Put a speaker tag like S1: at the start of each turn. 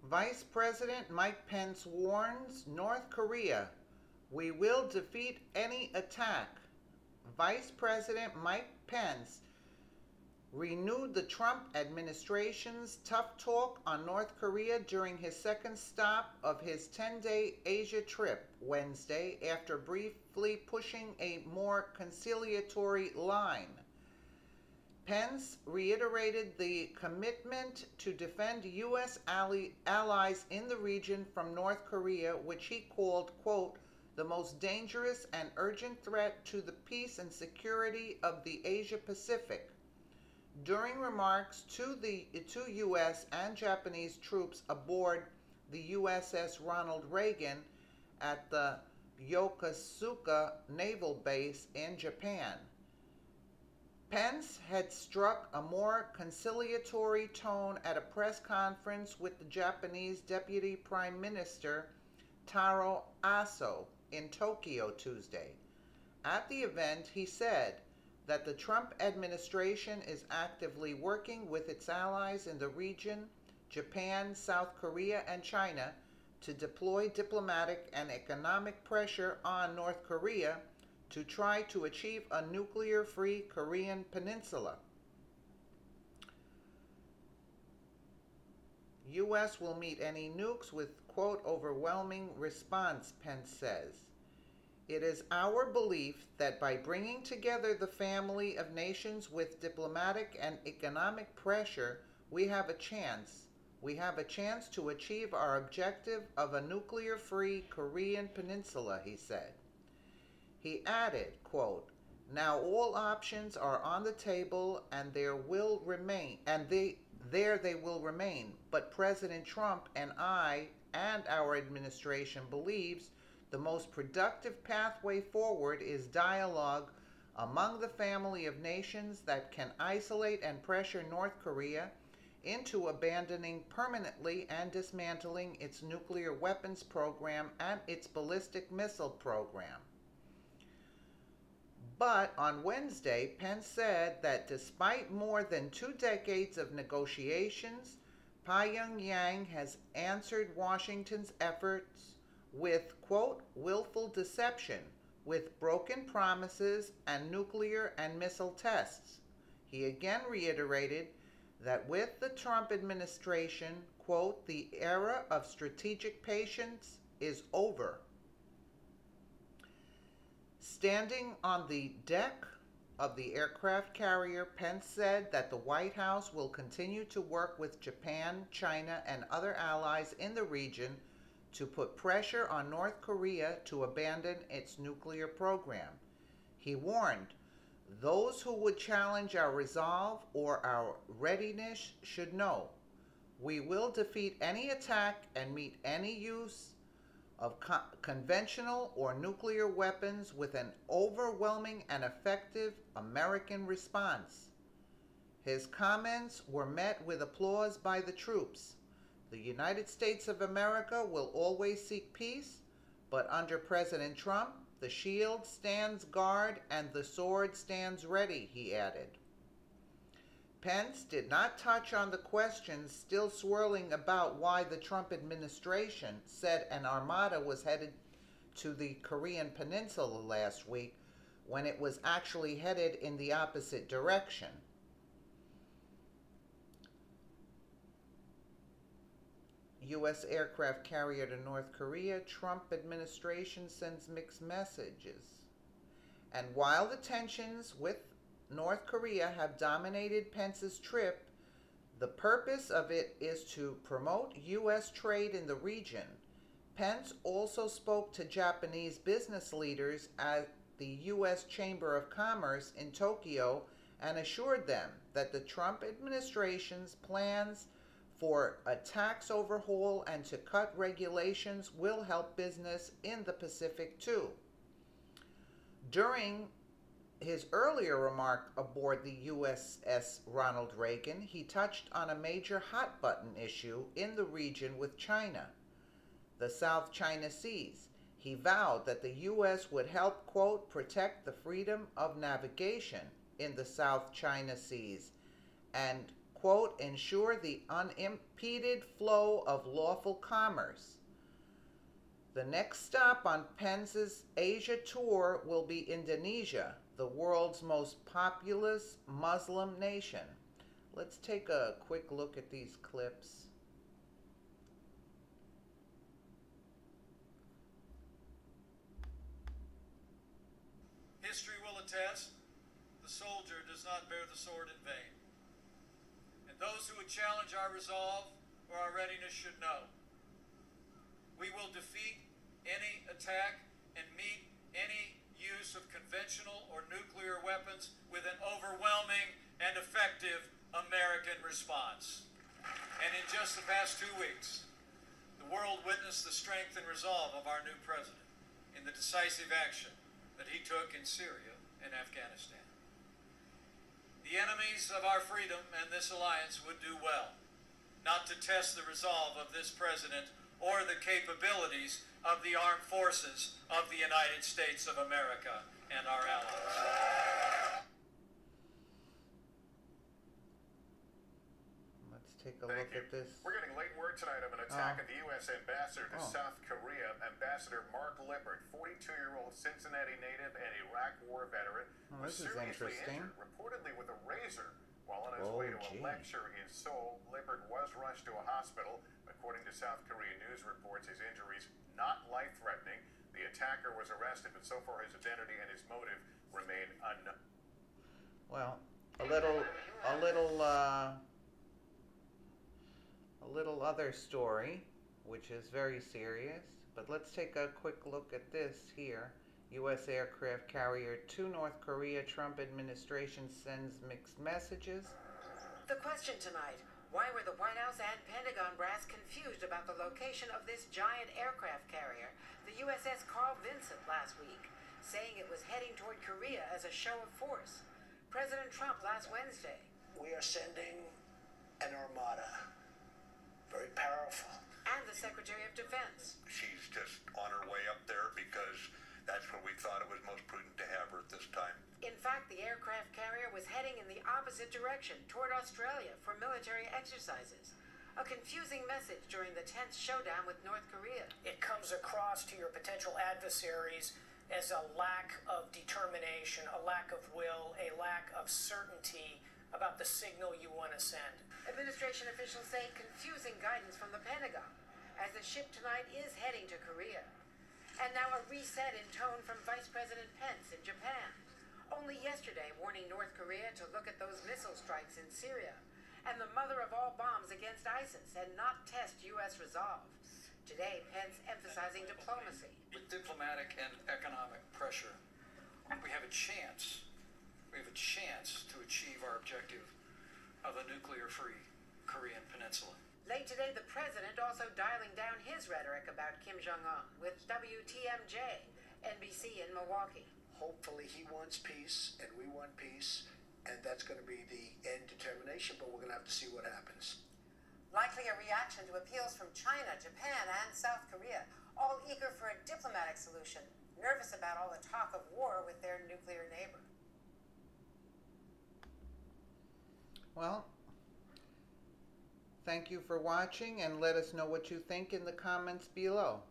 S1: Vice President Mike Pence warns North Korea, "We will defeat any attack." Vice President Mike Pence renewed the Trump administration's tough talk on North Korea during his second stop of his 10-day Asia trip Wednesday, after briefly pushing a more conciliatory line. Pence reiterated the commitment to defend U.S. allies in the region from North Korea, which he called, quote, "the most dangerous and urgent threat to the peace and security of the Asia-Pacific." During remarks to U.S. and Japanese troops aboard the USS Ronald Reagan at the Yokosuka Naval Base in Japan, Pence had struck a more conciliatory tone at a press conference with the Japanese Deputy Prime Minister Taro Aso in Tokyo Tuesday. At the event, he said that the Trump administration is actively working with its allies in the region, Japan, South Korea, and China, to deploy diplomatic and economic pressure on North Korea to try to achieve a nuclear-free Korean peninsula. U.S. will meet any nukes with, quote, "overwhelming response," Pence says. "It is our belief that by bringing together the family of nations with diplomatic and economic pressure, we have a chance to achieve our objective of a nuclear-free Korean peninsula," he said. He added, quote, "Now all options are on the table and they will remain, but President Trump and I and our administration believes the most productive pathway forward is dialogue among the family of nations that can isolate and pressure North Korea into abandoning permanently and dismantling its nuclear weapons program and its ballistic missile program." But on Wednesday, Pence said that despite more than 2 decades of negotiations, Pyongyang has answered Washington's efforts with, quote, "willful deception, with broken promises and nuclear and missile tests." He again reiterated that with the Trump administration, quote, "the era of strategic patience is over." Standing on the deck of the aircraft carrier, Pence said that the White House will continue to work with Japan, China, and other allies in the region to put pressure on North Korea to abandon its nuclear program. He warned, "Those who would challenge our resolve or our readiness should know, we will defeat any attack and meet any use of conventional or nuclear weapons with an overwhelming and effective American response." His comments were met with applause by the troops. "The United States of America will always seek peace, but under President Trump, the shield stands guard and the sword stands ready," he added. Pence did not touch on the questions still swirling about why the Trump administration said an armada was headed to the Korean peninsula last week when it was actually headed in the opposite direction. U.S. aircraft carrier to North Korea, Trump administration sends mixed messages. And while the tensions with North Korea have dominated Pence's trip, the purpose of it is to promote U.S. trade in the region. Pence also spoke to Japanese business leaders at the U.S. Chamber of Commerce in Tokyo and assured them that the Trump administration's plans for a tax overhaul and to cut regulations will help business in the Pacific too. During his earlier remark aboard the USS Ronald Reagan, he touched on a major hot-button issue in the region with China, the South China Seas. He vowed that the U.S. would help, quote, "protect the freedom of navigation in the South China Seas," and, quote, ensure the unimpeded flow of lawful commerce. The next stop on Pence's Asia tour will be Indonesia, the world's most populous Muslim nation. Let's take a quick look at these clips.
S2: History will attest, the soldier does not bear the sword in vain. And those who would challenge our resolve or our readiness should know. We will defeat any attack and meet any use of conventional or nuclear weapons with an overwhelming and effective American response. And in just the past 2 weeks, the world witnessed the strength and resolve of our new president in the decisive action that he took in Syria and Afghanistan. The enemies of our freedom and this alliance would do well not to test the resolve of this president or the capabilities of the armed forces of the United States of America and our allies.
S1: Let's take a look at this.
S3: We're getting late word tonight of an attack of the U.S. ambassador to South Korea. Ambassador Mark Lippert, 42-year-old Cincinnati native and Iraq war veteran, was seriously injured, reportedly with a razor, while on his way to a lecture in Seoul. Lippert was rushed to a hospital. According to South Korean news reports, his injuries not life-threatening. The attacker was arrested, but so far his identity and his motive remain unknown.
S1: Well, a little other story, which is very serious, but let's take a quick look at this here. U.S. aircraft carrier to North Korea. Trump administration sends mixed messages.
S4: The question tonight: why were the White House and Pentagon brass confused about the location of this giant aircraft carrier, the USS Carl Vinson, last week, saying it was heading toward Korea as a show of force? President Trump last Wednesday:
S5: we are sending an armada, very powerful.
S4: And the Secretary of Defense:
S6: she's just on her way up there because that's where we thought it was most prudent to have her at this time.
S4: In fact, the aircraft carrier was heading in the opposite direction, toward Australia, for military exercises. A confusing message during the tense showdown with North Korea.
S5: It comes across to your potential adversaries as a lack of determination, a lack of will, a lack of certainty about the signal you want to send.
S4: Administration officials say confusing guidance from the Pentagon, as the ship tonight is heading to Korea. And now a reset in tone from Vice President Pence in Japan. Only yesterday warning North Korea to look at those missile strikes in Syria and the mother of all bombs against ISIS and not test U.S. resolve. Today, Pence emphasizing diplomacy.
S2: With diplomatic and economic pressure, we have a chance to achieve our objective of a nuclear-free Korean peninsula.
S4: Late today, the president also dialing down his rhetoric about Kim Jong-un with WTMJ, NBC in Milwaukee.
S5: Hopefully he wants peace, and we want peace, and that's going to be the end determination, but we're going to have to see what happens.
S4: Likely a reaction to appeals from China, Japan, and South Korea, all eager for a diplomatic solution, nervous about all the talk of war with their nuclear neighbor.
S1: Well, thank you for watching, and let us know what you think in the comments below.